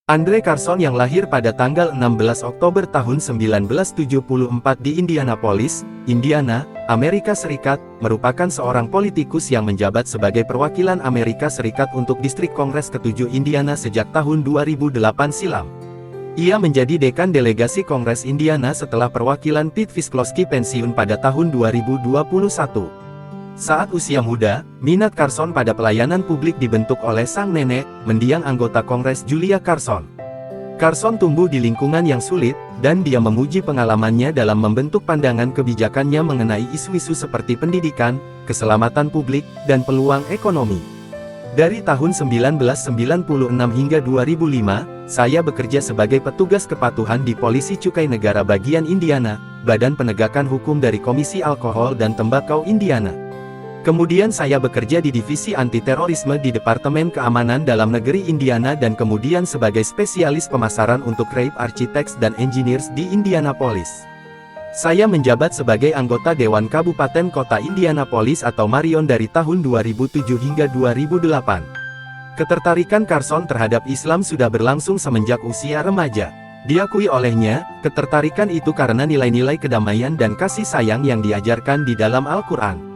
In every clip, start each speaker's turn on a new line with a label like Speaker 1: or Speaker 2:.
Speaker 1: Andre Carson yang lahir pada tanggal 16 Oktober tahun 1974 di Indianapolis, Indiana, Amerika Serikat, merupakan seorang politikus yang menjabat sebagai perwakilan Amerika Serikat untuk Distrik Kongres ke-7 Indiana sejak tahun 2008 silam. Ia menjadi dekan delegasi Kongres Indiana setelah perwakilan Pete Visclosky pensiun pada tahun 2021. Saat usia muda, minat Carson pada pelayanan publik dibentuk oleh sang nenek, mendiang anggota Kongres Julia Carson. Carson tumbuh di lingkungan yang sulit, dan dia memuji pengalamannya dalam membentuk pandangan kebijakannya mengenai isu-isu seperti pendidikan, keselamatan publik, dan peluang ekonomi. Dari tahun 1996 hingga 2005, saya bekerja sebagai petugas kepatuhan di Polisi Cukai Negara Bagian Indiana, Badan Penegakan Hukum dari Komisi Alkohol dan Tembakau Indiana. Kemudian saya bekerja di Divisi Anti-Terorisme di Departemen Keamanan Dalam Negeri Indiana dan kemudian sebagai spesialis pemasaran untuk Craig Architects dan Engineers di Indianapolis. Saya menjabat sebagai anggota Dewan Kabupaten Kota Indianapolis atau Marion dari tahun 2007 hingga 2008. Ketertarikan Carson terhadap Islam sudah berlangsung semenjak usia remaja. Diakui olehnya, ketertarikan itu karena nilai-nilai kedamaian dan kasih sayang yang diajarkan di dalam Al-Quran.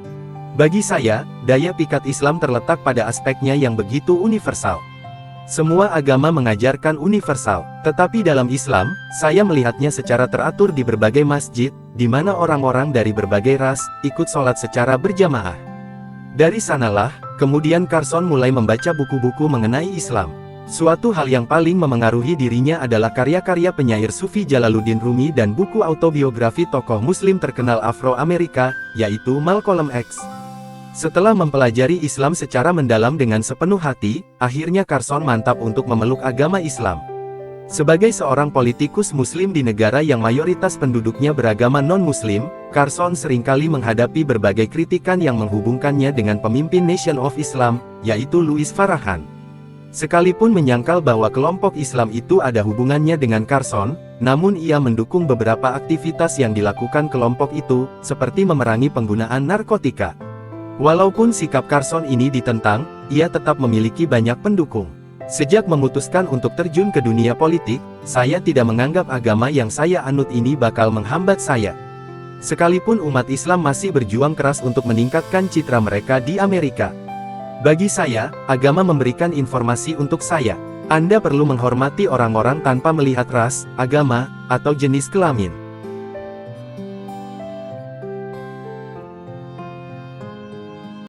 Speaker 1: Bagi saya, daya pikat Islam terletak pada aspeknya yang begitu universal. Semua agama mengajarkan universal, tetapi dalam Islam, saya melihatnya secara teratur di berbagai masjid, di mana orang-orang dari berbagai ras, ikut sholat secara berjamaah. Dari sanalah, kemudian Carson mulai membaca buku-buku mengenai Islam. Suatu hal yang paling memengaruhi dirinya adalah karya-karya penyair Sufi Jalaluddin Rumi dan buku autobiografi tokoh Muslim terkenal Afro-Amerika, yaitu Malcolm X. Setelah mempelajari Islam secara mendalam dengan sepenuh hati, akhirnya Carson mantap untuk memeluk agama Islam. Sebagai seorang politikus Muslim di negara yang mayoritas penduduknya beragama non-Muslim, Carson seringkali menghadapi berbagai kritikan yang menghubungkannya dengan pemimpin Nation of Islam, yaitu Louis Farrakhan. Sekalipun menyangkal bahwa kelompok Islam itu ada hubungannya dengan Carson, namun ia mendukung beberapa aktivitas yang dilakukan kelompok itu, seperti memerangi penggunaan narkotika. Walaupun sikap Carson ini ditentang, ia tetap memiliki banyak pendukung. Sejak memutuskan untuk terjun ke dunia politik, saya tidak menganggap agama yang saya anut ini bakal menghambat saya. Sekalipun umat Islam masih berjuang keras untuk meningkatkan citra mereka di Amerika. Bagi saya, agama memberikan informasi untuk saya. Anda perlu menghormati orang-orang tanpa melihat ras, agama, atau jenis kelamin.